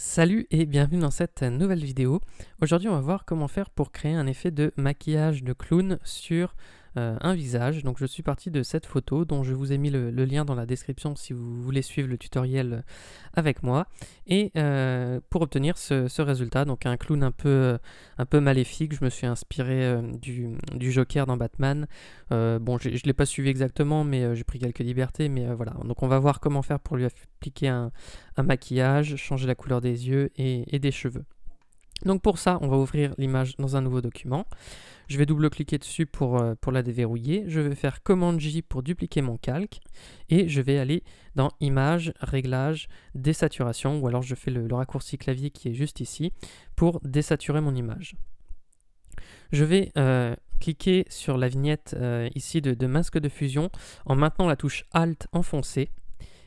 Salut et bienvenue dans cette nouvelle vidéo. Aujourd'hui on va voir comment faire pour créer un effet de maquillage de clown sur un visage. Donc je suis parti de cette photo dont je vous ai mis le lien dans la description si vous voulez suivre le tutoriel avec moi. Et pour obtenir ce résultat, donc un clown un peu maléfique, je me suis inspiré du Joker dans Batman. Bon, je ne l'ai pas suivi exactement, mais j'ai pris quelques libertés. Mais voilà, donc on va voir comment faire pour lui appliquer un maquillage, changer la couleur des yeux et des cheveux. Donc pour ça, on va ouvrir l'image dans un nouveau document. Je vais double-cliquer dessus pour la déverrouiller. Je vais faire commande J pour dupliquer mon calque. Et je vais aller dans Images, Réglages, Désaturation. Ou alors je fais le raccourci clavier qui est juste ici pour désaturer mon image. Je vais cliquer sur la vignette ici de masque de fusion en maintenant la touche Alt enfoncée.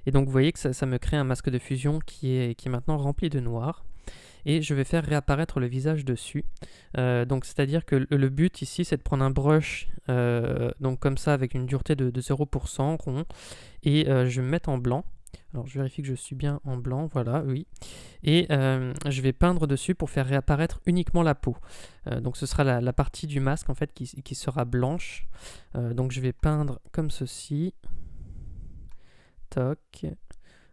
Et donc vous voyez que ça me crée un masque de fusion qui est maintenant rempli de noir. Et je vais faire réapparaître le visage dessus. Donc c'est-à-dire que le but ici c'est de prendre un brush donc comme ça avec une dureté de 0% rond. Et je vais me mettre en blanc. Alors je vérifie que je suis bien en blanc, voilà, oui. Et je vais peindre dessus pour faire réapparaître uniquement la peau. Donc ce sera la partie du masque en fait qui sera blanche. Donc je vais peindre comme ceci. Toc.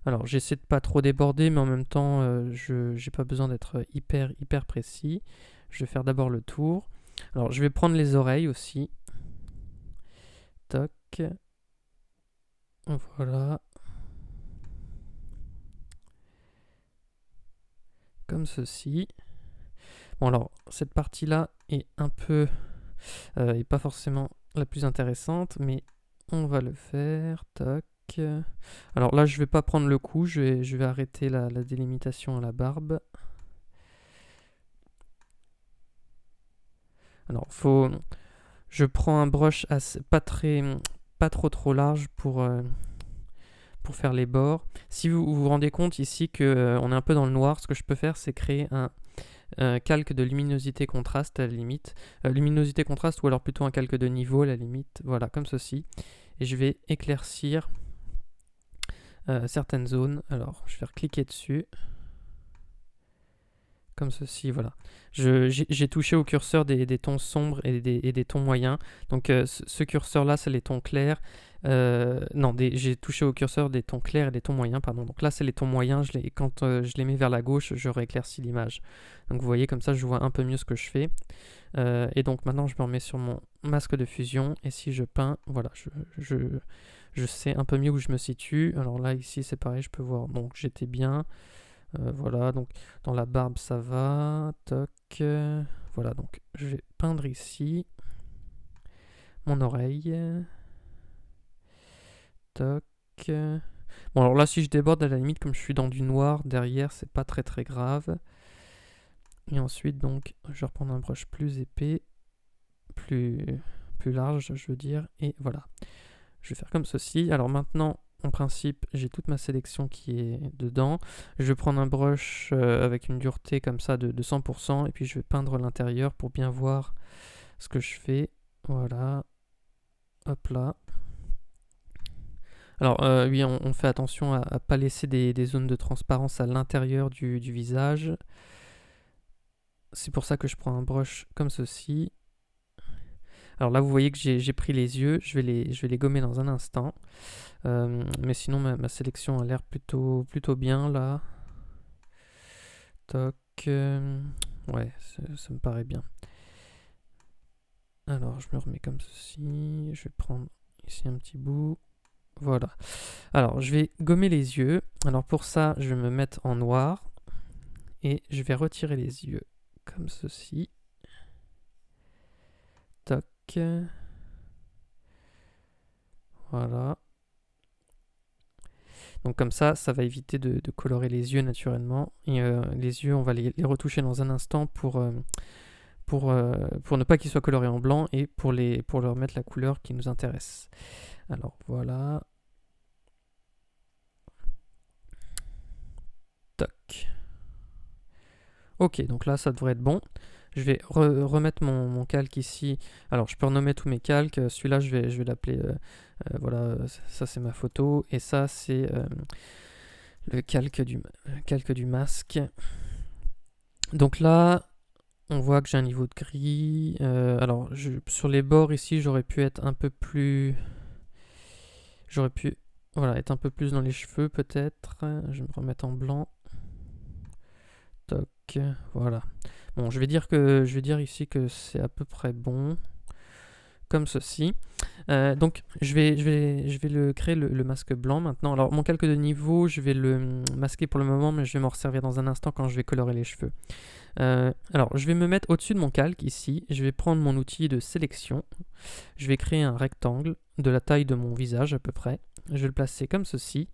Alors j'essaie de pas trop déborder, mais en même temps je n'ai pas besoin d'être hyper précis. Je vais faire d'abord le tour. Alors je vais prendre les oreilles aussi. Toc. Voilà. Comme ceci. Bon alors cette partie là est un peu est pas forcément la plus intéressante, mais on va le faire. Toc. Alors là, je vais pas prendre le coup, je vais arrêter la délimitation à la barbe. Alors, je prends un brush pas trop large pour faire les bords. Si vous vous rendez compte ici qu'on est un peu dans le noir, ce que je peux faire, c'est créer un calque de luminosité contraste à la limite. Luminosité contraste ou alors plutôt un calque de niveau à la limite. Voilà, comme ceci. Et je vais éclaircir certaines zones. Alors, je vais cliquer dessus. Comme ceci, voilà. J'ai touché au curseur des tons sombres et des tons moyens. Donc, ce curseur-là, c'est les tons clairs. Non, j'ai touché au curseur des tons clairs et des tons moyens, pardon. Donc là, c'est les tons moyens. Quand je les mets vers la gauche, je rééclaircis l'image. Donc, vous voyez, comme ça, je vois un peu mieux ce que je fais. Et donc, maintenant, je me remets sur mon masque de fusion. Et si je peins, voilà, je sais un peu mieux où je me situe. Alors là, ici, c'est pareil, je peux voir. Donc, j'étais bien. Voilà, donc dans la barbe, ça va. Toc. Voilà, donc je vais peindre ici. Mon oreille. Toc. Bon, alors là, si je déborde, à la limite, comme je suis dans du noir derrière, c'est pas très grave. Et ensuite, donc, je vais reprendre un brush plus épais. Plus large, je veux dire. Et voilà. Je vais faire comme ceci. Alors maintenant, en principe, j'ai toute ma sélection qui est dedans. Je vais prendre un brush avec une dureté comme ça de 100%. Et puis je vais peindre l'intérieur pour bien voir ce que je fais. Voilà. Hop là. Alors oui, on fait attention à ne pas laisser des zones de transparence à l'intérieur du visage. C'est pour ça que je prends un brush comme ceci. Alors là, vous voyez que j'ai pris les yeux, je vais les gommer dans un instant. Mais sinon, ma sélection a l'air plutôt bien là. Toc. Ouais, ça me paraît bien. Alors, je me remets comme ceci. Je vais prendre ici un petit bout. Voilà. Alors, je vais gommer les yeux. Alors, pour ça, je vais me mettre en noir. Et je vais retirer les yeux comme ceci. Toc. Voilà. Donc comme ça va éviter de colorer les yeux naturellement. Et les yeux, on va les retoucher dans un instant pour ne pas qu'ils soient colorés en blanc et pour leur mettre la couleur qui nous intéresse. Alors voilà. Toc. Ok, donc là, ça devrait être bon. Je vais remettre mon calque ici. Alors, je peux renommer tous mes calques. Celui-là, je vais l'appeler... voilà, ça c'est ma photo. Et ça, c'est le calque du masque. Donc là, on voit que j'ai un niveau de gris. Alors, sur les bords ici, j'aurais pu être un peu plus... J'aurais pu voilà, être un peu plus dans les cheveux peut-être. Je vais me remettre en blanc. Toc, voilà. Bon, je vais dire ici que c'est à peu près bon. Comme ceci. Donc je vais créer le masque blanc maintenant. Alors mon calque de niveau, je vais le masquer pour le moment, mais je vais m'en resservir dans un instant quand je vais colorer les cheveux. Alors je vais me mettre au-dessus de mon calque ici. Je vais prendre mon outil de sélection. Je vais créer un rectangle de la taille de mon visage à peu près. Je vais le placer comme ceci.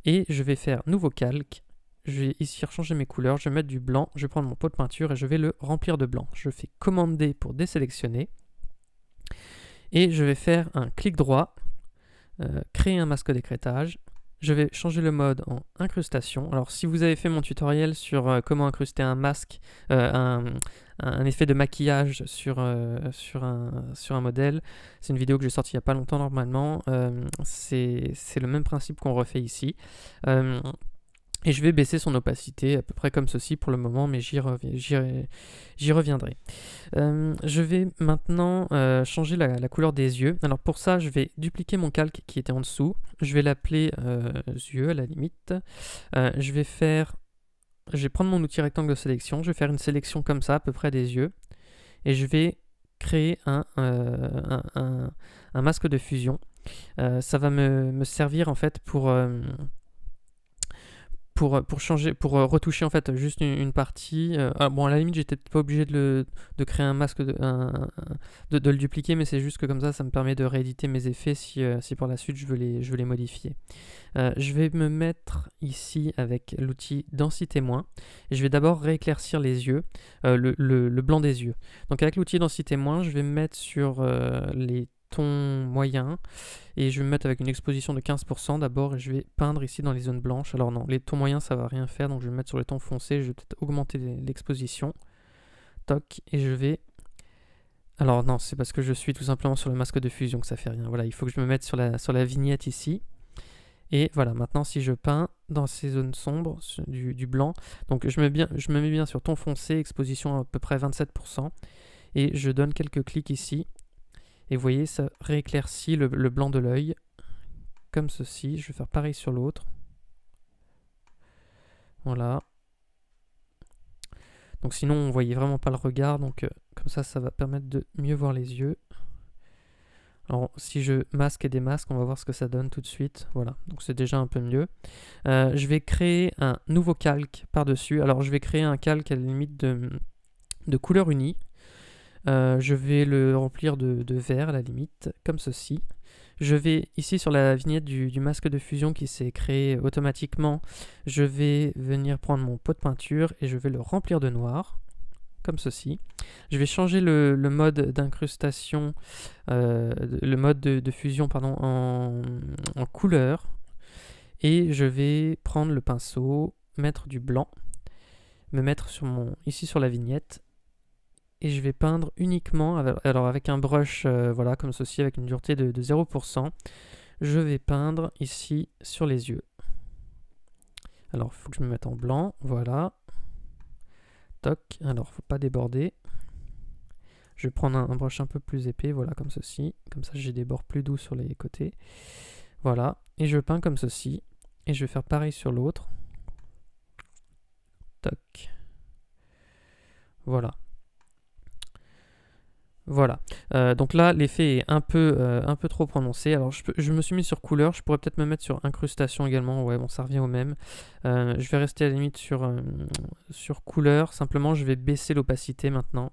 Et je vais faire nouveau calque. Je vais ici changer mes couleurs. Je vais mettre du blanc. Je vais prendre mon pot de peinture et je vais le remplir de blanc. Je fais commande D pour désélectionner. Et je vais faire un clic droit, créer un masque d'écrêtage. Je vais changer le mode en incrustation. Alors si vous avez fait mon tutoriel sur comment incruster un masque, un effet de maquillage sur un modèle, c'est une vidéo que j'ai sortie il n'y a pas longtemps normalement. C'est le même principe qu'on refait ici. Et je vais baisser son opacité à peu près comme ceci pour le moment, mais j'y reviendrai. Je vais maintenant changer la couleur des yeux. Alors pour ça, je vais dupliquer mon calque qui était en dessous. Je vais l'appeler yeux à la limite. Je vais prendre mon outil rectangle de sélection. Je vais faire une sélection comme ça, à peu près des yeux. Et je vais créer un masque de fusion. Ça va me servir en fait pour retoucher en fait juste une partie. Bon, à la limite, j'étais pas obligé de créer un masque, de le dupliquer, mais c'est juste que comme ça me permet de rééditer mes effets si par la suite je veux les modifier. Je vais me mettre ici avec l'outil densité moins, et je vais d'abord rééclaircir les yeux, le blanc des yeux. Donc avec l'outil densité moins, je vais me mettre sur les tons moyens et je vais me mettre avec une exposition de 15% d'abord et je vais peindre ici dans les zones blanches. Alors non, les tons moyens ça va rien faire, donc je vais me mettre sur les tons foncés, je vais peut-être augmenter l'exposition. Toc, et je vais... Alors non, c'est parce que je suis tout simplement sur le masque de fusion que ça fait rien. Voilà, il faut que je me mette sur la vignette ici. Et voilà, maintenant si je peins dans ces zones sombres, du blanc, donc je me mets bien sur ton foncé, exposition à peu près 27%, et je donne quelques clics ici. Et vous voyez, ça rééclaircit le blanc de l'œil, comme ceci. Je vais faire pareil sur l'autre. Voilà. Donc sinon, on ne voyait vraiment pas le regard, donc comme ça va permettre de mieux voir les yeux. Alors, si je masque et démasque, on va voir ce que ça donne tout de suite. Voilà, donc c'est déjà un peu mieux. Je vais créer un nouveau calque par-dessus. Alors, je vais créer un calque à la limite de couleur unie. Je vais le remplir de vert à la limite, comme ceci. Je vais ici sur la vignette du masque de fusion qui s'est créé automatiquement, je vais venir prendre mon pot de peinture et je vais le remplir de noir, comme ceci. Je vais changer le mode d'incrustation, le mode de fusion pardon, en couleur, et je vais prendre le pinceau, mettre du blanc, me mettre ici sur la vignette. Et je vais peindre uniquement, alors avec un brush, voilà, comme ceci, avec une dureté de 0%. Je vais peindre ici sur les yeux. Alors, il faut que je me mette en blanc, voilà. Toc, alors, il ne faut pas déborder. Je vais prendre un brush un peu plus épais, voilà, comme ceci. Comme ça, j'ai des bords plus doux sur les côtés. Voilà, et je peins comme ceci. Et je vais faire pareil sur l'autre. Toc. Voilà. Voilà, donc là l'effet est un peu trop prononcé. Alors je me suis mis sur couleur, je pourrais peut-être me mettre sur incrustation également, ouais bon ça revient au même. Je vais rester à la limite sur couleur, simplement je vais baisser l'opacité maintenant.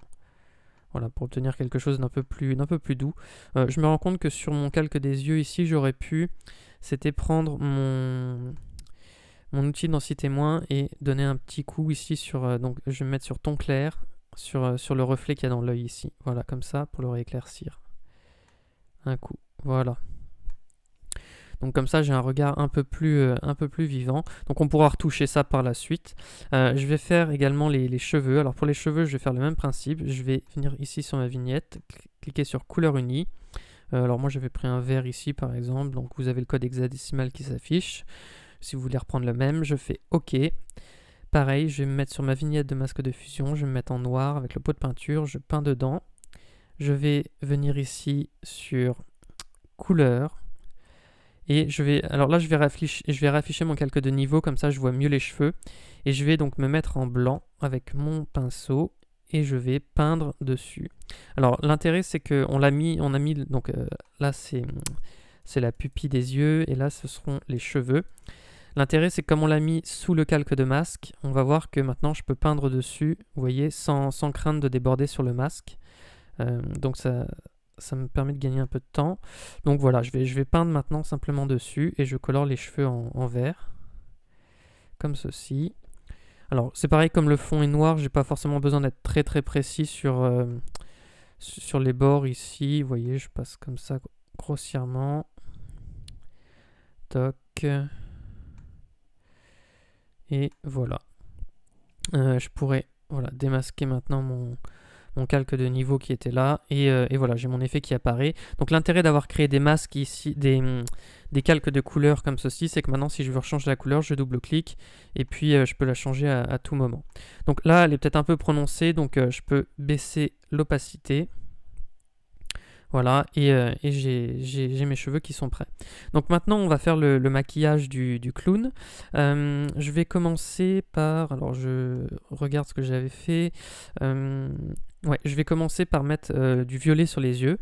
Voilà, pour obtenir quelque chose d'un peu plus doux. Je me rends compte que sur mon calque des yeux ici, j'aurais pu, c'était prendre mon outil de densité moins et donner un petit coup ici sur, donc je vais me mettre sur ton clair. Sur le reflet qu'il y a dans l'œil ici. Voilà, comme ça, pour le rééclaircir. Un coup, voilà. Donc comme ça, j'ai un regard un peu plus vivant. Donc on pourra retoucher ça par la suite. Je vais faire également les cheveux. Alors pour les cheveux, je vais faire le même principe. Je vais venir ici sur ma vignette, cliquer sur couleur unie. Alors moi, j'avais pris un vert ici, par exemple. Donc vous avez le code hexadécimal qui s'affiche. Si vous voulez reprendre le même, je fais OK. Pareil, je vais me mettre sur ma vignette de masque de fusion, je vais me mettre en noir avec le pot de peinture, je peins dedans. Je vais venir ici sur couleur. Et alors là, je vais réafficher mon calque de niveau, comme ça je vois mieux les cheveux. Et je vais donc me mettre en blanc avec mon pinceau et je vais peindre dessus. Alors l'intérêt, c'est qu'on a mis, donc là c'est la pupille des yeux et là ce seront les cheveux. L'intérêt, c'est que comme on l'a mis sous le calque de masque, on va voir que maintenant je peux peindre dessus, vous voyez, sans crainte de déborder sur le masque. Donc ça me permet de gagner un peu de temps. Donc voilà, je vais peindre maintenant simplement dessus et je colore les cheveux en vert, comme ceci. Alors c'est pareil, comme le fond est noir, j'ai pas forcément besoin d'être très très précis sur les bords ici. Vous voyez, je passe comme ça grossièrement. Toc. Et voilà. Je pourrais démasquer maintenant mon calque de niveau qui était là. Et voilà, j'ai mon effet qui apparaît. Donc l'intérêt d'avoir créé des masques ici, des calques de couleur comme ceci, c'est que maintenant si je veux changer la couleur, je double-clique. Et puis je peux la changer à tout moment. Donc là, elle est peut-être un peu prononcée. Donc je peux baisser l'opacité. Voilà, et j'ai mes cheveux qui sont prêts. Donc maintenant, on va faire le maquillage du clown. Je vais commencer par... Alors, je regarde ce que j'avais fait. Ouais, je vais commencer par mettre du violet sur les yeux.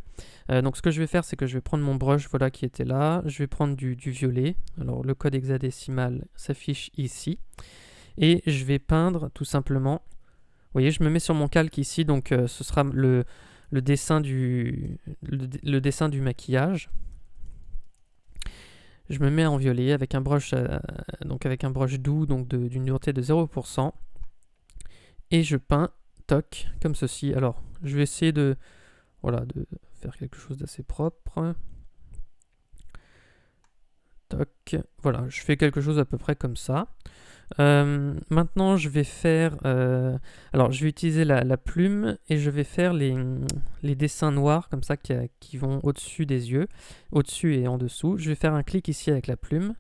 Donc ce que je vais faire, c'est que je vais prendre mon brush, voilà, qui était là. Je vais prendre du violet. Alors, le code hexadécimal s'affiche ici. Et je vais peindre tout simplement... Vous voyez, je me mets sur mon calque ici, donc ce sera le dessin du maquillage. Je me mets en violet avec un brush, doux, donc d'une dureté de 0%. Et je peins, toc, comme ceci. Alors, je vais essayer de faire quelque chose d'assez propre. Toc, voilà, je fais quelque chose à peu près comme ça. Maintenant, je vais faire... alors, je vais utiliser la plume et je vais faire les dessins noirs comme ça qui vont au-dessus des yeux, au-dessus et en dessous. Je vais faire un clic ici avec la plume.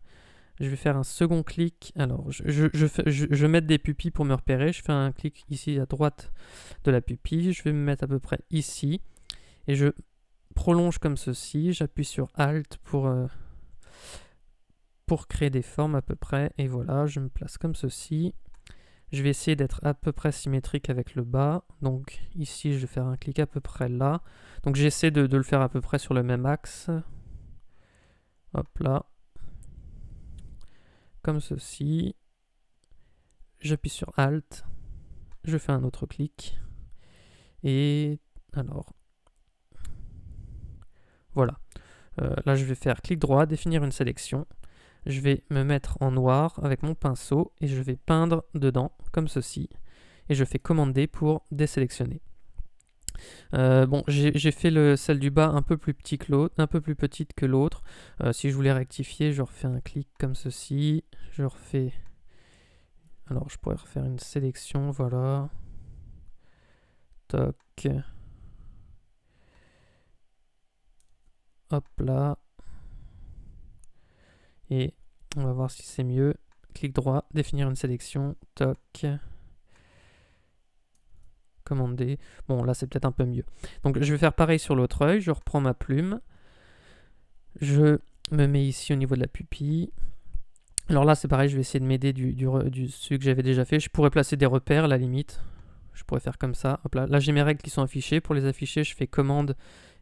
Je vais faire un second clic. Alors, je mets des pupilles pour me repérer. Je fais un clic ici à droite de la pupille. Je vais me mettre à peu près ici. Et je prolonge comme ceci. J'appuie sur Alt pour créer des formes à peu près. Et voilà, je me place comme ceci. Je vais essayer d'être à peu près symétrique avec le bas. Donc ici, je vais faire un clic à peu près là. Donc j'essaie de le faire à peu près sur le même axe. Hop là. Comme ceci. J'appuie sur Alt. Je fais un autre clic. Et alors, voilà. Là, je vais faire clic droit, définir une sélection. Je vais me mettre en noir avec mon pinceau et je vais peindre dedans, comme ceci. Et je fais commande D pour désélectionner. Bon, j'ai fait celle du bas un peu plus petit que l'autre, un peu plus petite que l'autre. Si je voulais rectifier, je refais un clic comme ceci. Je refais... Alors, je pourrais refaire une sélection, voilà. Toc. Hop là. Et on va voir si c'est mieux. Clic droit, définir une sélection. Toc. Commande D. Bon, là, c'est peut-être un peu mieux. Donc, je vais faire pareil sur l'autre œil. Je reprends ma plume. Je me mets ici au niveau de la pupille. Alors là, c'est pareil. Je vais essayer de m'aider du celui que j'avais déjà fait. Je pourrais placer des repères, à la limite. Je pourrais faire comme ça. Hop là. Là, j'ai mes règles qui sont affichées. Pour les afficher, je fais commande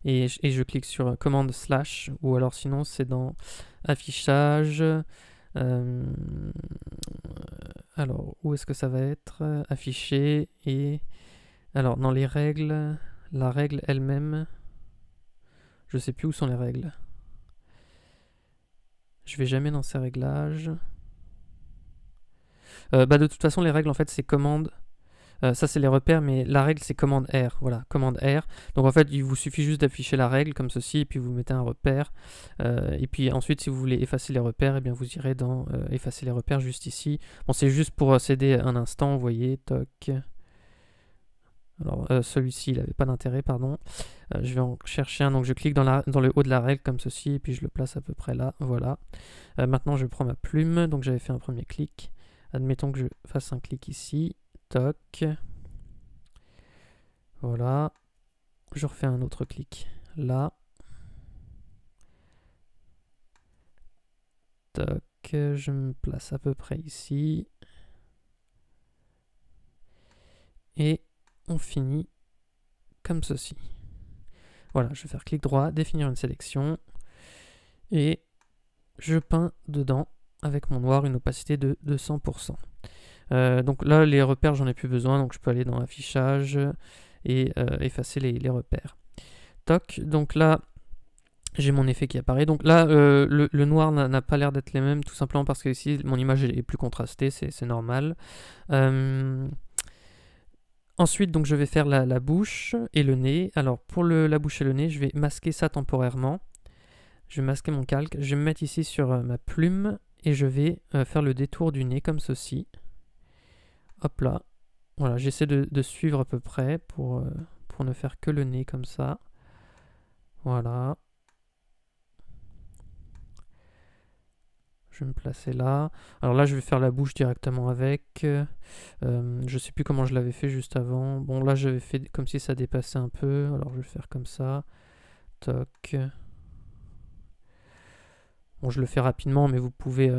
et je clique sur commande slash. Ou alors, sinon, c'est dans affichage. Alors, où est-ce que ça va être? Affiché et... Alors, dans les règles, la règle elle-même, je sais plus où sont les règles. Je vais jamais dans ces réglages. De toute façon, les règles, en fait, c'est commande. Ça, c'est les repères, mais la règle, c'est commande R. Voilà, commande R. Donc, en fait, il vous suffit juste d'afficher la règle comme ceci, et puis vous mettez un repère. Et puis ensuite, si vous voulez effacer les repères, eh bien, vous irez dans effacer les repères juste ici. Bon, c'est juste pour s'aider un instant, vous voyez, toc. Alors celui-ci, il n'avait pas d'intérêt, pardon. Je vais en chercher un, donc je clique dans le haut de la règle comme ceci, et puis je le place à peu près là, voilà. Maintenant je prends ma plume, donc j'avais fait un premier clic. Admettons que je fasse un clic ici, toc. Voilà. Je refais un autre clic là. Toc, je me place à peu près ici. Et on finit comme ceci. Voilà, je vais faire clic droit, définir une sélection. Et je peins dedans avec mon noir une opacité de 200%. Donc là, les repères, j'en ai plus besoin, donc je peux aller dans affichage et effacer les repères. Toc, donc là, j'ai mon effet qui apparaît. Donc là, le noir n'a pas l'air d'être les mêmes, tout simplement parce que ici, mon image est plus contrastée, c'est normal. Ensuite, donc, je vais faire la bouche et le nez. Alors, pour la bouche et le nez, je vais masquer ça temporairement. Je vais masquer mon calque. Je vais me mettre ici sur ma plume et je vais faire le détour du nez comme ceci. Hop là. Voilà, j'essaie de suivre à peu près pour ne faire que le nez comme ça. Voilà. Je vais me placer là. Alors là, je vais faire la bouche directement avec. Je sais plus comment je l'avais fait juste avant. Bon, là, j'avais fait comme si ça dépassait un peu. Alors, je vais faire comme ça. Toc. Bon, je le fais rapidement, mais vous pouvez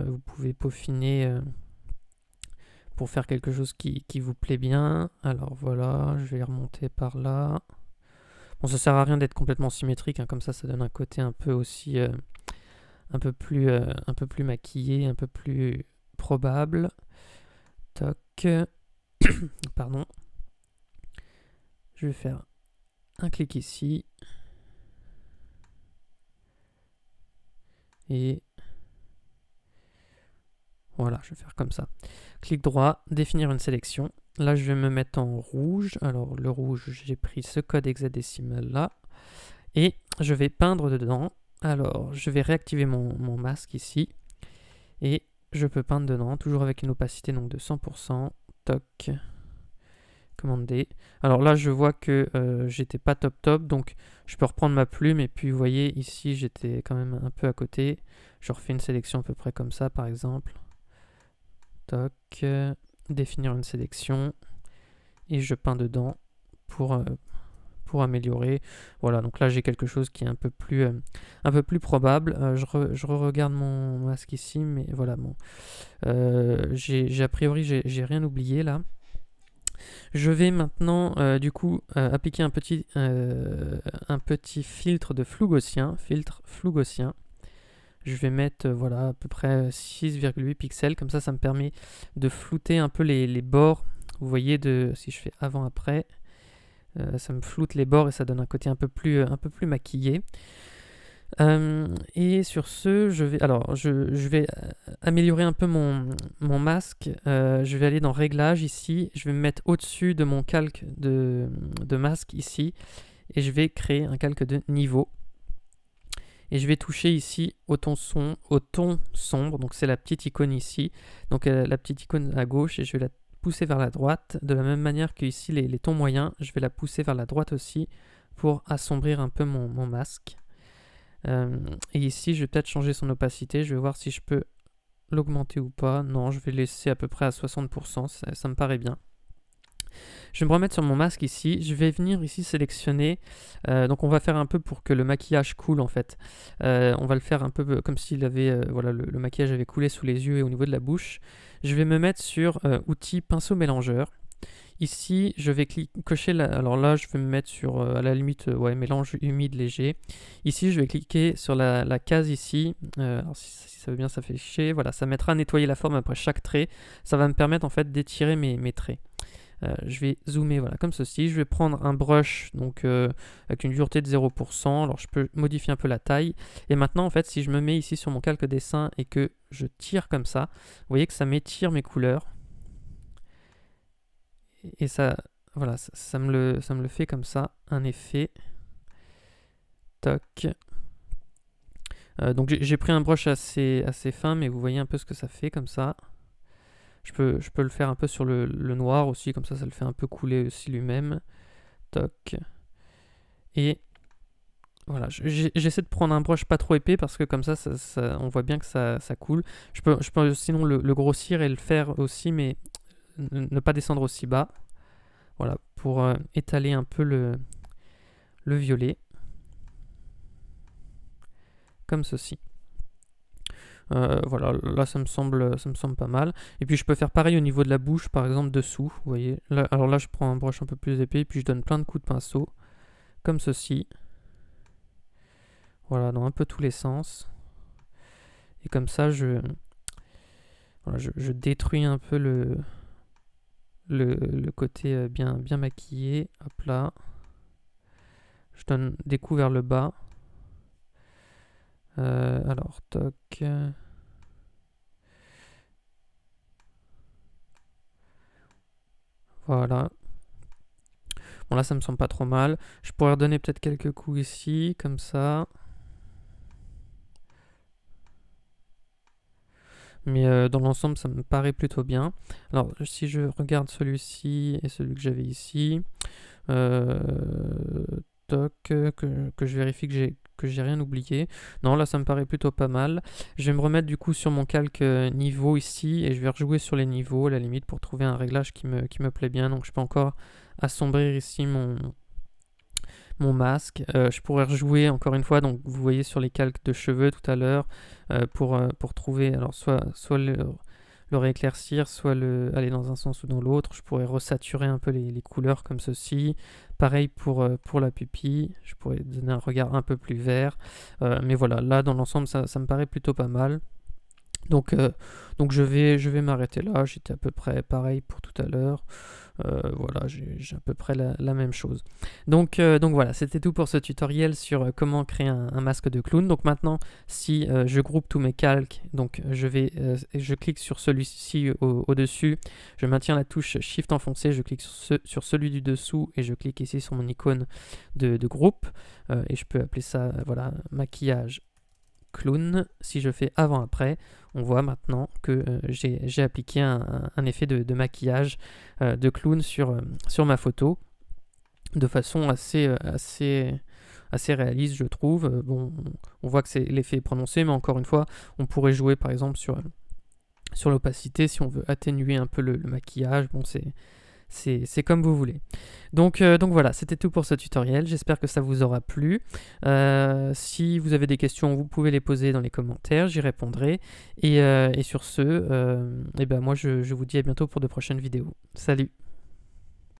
peaufiner pour faire quelque chose qui vous plaît bien. Alors voilà, je vais remonter par là. Bon, ça sert à rien d'être complètement symétrique, hein, comme ça donne un côté un peu aussi... un peu plus maquillé, un peu plus probable. Toc. Pardon. Je vais faire un clic ici. Et voilà, je vais faire comme ça. Clic droit, définir une sélection. Là, je vais me mettre en rouge. Alors, le rouge, j'ai pris ce code hexadécimal là. Et je vais peindre dedans. Alors, je vais réactiver mon masque ici. Et je peux peindre dedans, toujours avec une opacité donc de 100%. Toc. Commande D. Alors là, je vois que j'étais pas top, donc je peux reprendre ma plume. Et puis, vous voyez, ici, j'étais quand même un peu à côté. Je refais une sélection à peu près comme ça, par exemple. Toc. Définir une sélection. Et je peins dedans pour améliorer. Voilà, donc là j'ai quelque chose qui est un peu plus probable. Je regarde mon masque ici, mais voilà, bon. A priori, j'ai rien oublié là. Je vais maintenant du coup appliquer un petit filtre de flou gaussien, Je vais mettre voilà, à peu près 6,8 pixels, comme ça me permet de flouter un peu les bords. Vous voyez, si je fais avant-après, ça me floute les bords et ça donne un côté un peu plus maquillé. Et sur ce, je vais améliorer un peu mon masque. Je vais aller dans Réglages ici. Je vais me mettre au-dessus de mon calque de masque ici. Et je vais créer un calque de niveau. Et je vais toucher ici au ton sombre. Donc c'est la petite icône ici. Donc la petite icône à gauche. Et je vais la pousser vers la droite. De la même manière que ici les tons moyens, je vais la pousser vers la droite aussi pour assombrir un peu mon masque. Et ici, je vais peut-être changer son opacité. Je vais voir si je peux l'augmenter ou pas. Non, je vais laisser à peu près à 60%. Ça me paraît bien. Je vais me remettre sur mon masque ici. Je vais venir ici sélectionner. Donc, on va faire un peu pour que le maquillage coule en fait. On va le faire un peu comme s'il avait, voilà, le maquillage avait coulé sous les yeux et au niveau de la bouche. Je vais me mettre sur Outils pinceau mélangeur. Ici, je vais cocher, alors là, je vais me mettre sur, à la limite, mélange humide léger. Ici, je vais cliquer sur la case ici. Alors si ça veut bien s'afficher, voilà, ça mettra à nettoyer la forme après chaque trait. Ça va me permettre en fait d'étirer mes traits. Je vais zoomer, voilà, comme ceci. Je vais prendre un brush, donc avec une dureté de 0%. Alors je peux modifier un peu la taille. Et maintenant, en fait, si je me mets ici sur mon calque dessin et que je tire comme ça, vous voyez que ça m'étire mes couleurs. Et ça, voilà, ça me le fait comme ça, un effet. Toc. Donc j'ai pris un brush assez fin, mais vous voyez un peu ce que ça fait comme ça. Je peux le faire un peu sur le noir aussi, comme ça le fait un peu couler aussi lui-même. toc. Et voilà, j'essaie de prendre un brush pas trop épais parce que comme ça, on voit bien que ça coule. Je peux sinon le grossir et le faire aussi, mais ne pas descendre aussi bas. Voilà, pour étaler un peu le violet. Comme ceci. Voilà, là ça me semble pas mal. Et puis je peux faire pareil au niveau de la bouche, par exemple dessous, vous voyez. Là, alors là je prends un brush un peu plus épais, et puis je donne plein de coups de pinceau, comme ceci. Voilà, dans un peu tous les sens. Et comme ça, je détruis un peu le côté bien maquillé. Hop là. Je donne des coups vers le bas. Alors, toc. Voilà. Bon, là, ça me semble pas trop mal. Je pourrais redonner peut-être quelques coups ici, comme ça. Mais dans l'ensemble, ça me paraît plutôt bien. Alors, si je regarde celui-ci et celui que j'avais ici, toc, que je vérifie que j'ai rien oublié. Non, là, ça me paraît plutôt pas mal. Je vais me remettre du coup sur mon calque niveau ici et je vais rejouer sur les niveaux à la limite pour trouver un réglage qui me plaît bien. Donc, je peux encore assombrir ici mon masque. Je pourrais rejouer encore une fois, donc vous voyez sur les calques de cheveux tout à l'heure, pour trouver, alors soit le rééclaircir, soit aller dans un sens ou dans l'autre. Je pourrais resaturer un peu les couleurs comme ceci. Pareil pour la pupille, je pourrais donner un regard un peu plus vert. Mais voilà, là dans l'ensemble ça me paraît plutôt pas mal. Donc je vais m'arrêter là, j'étais à peu près pareil pour tout à l'heure. Voilà, j'ai à peu près la même chose. Donc voilà, c'était tout pour ce tutoriel sur comment créer un masque de clown. Donc maintenant, si je groupe tous mes calques, donc je clique sur celui-ci au-dessus, je maintiens la touche Shift enfoncé, je clique sur celui du dessous et je clique ici sur mon icône de groupe. Et je peux appeler ça, voilà, maquillage clown. Si je fais avant-après, on voit maintenant que j'ai appliqué un effet de maquillage de clown sur ma photo de façon assez réaliste, je trouve. Bon, on voit que l'effet est prononcé, mais encore une fois, on pourrait jouer par exemple sur l'opacité si on veut atténuer un peu le maquillage. Bon, c'est comme vous voulez. Donc voilà, c'était tout pour ce tutoriel. J'espère que ça vous aura plu. Si vous avez des questions, vous pouvez les poser dans les commentaires, j'y répondrai. Et sur ce, ben moi je vous dis à bientôt pour de prochaines vidéos. Salut!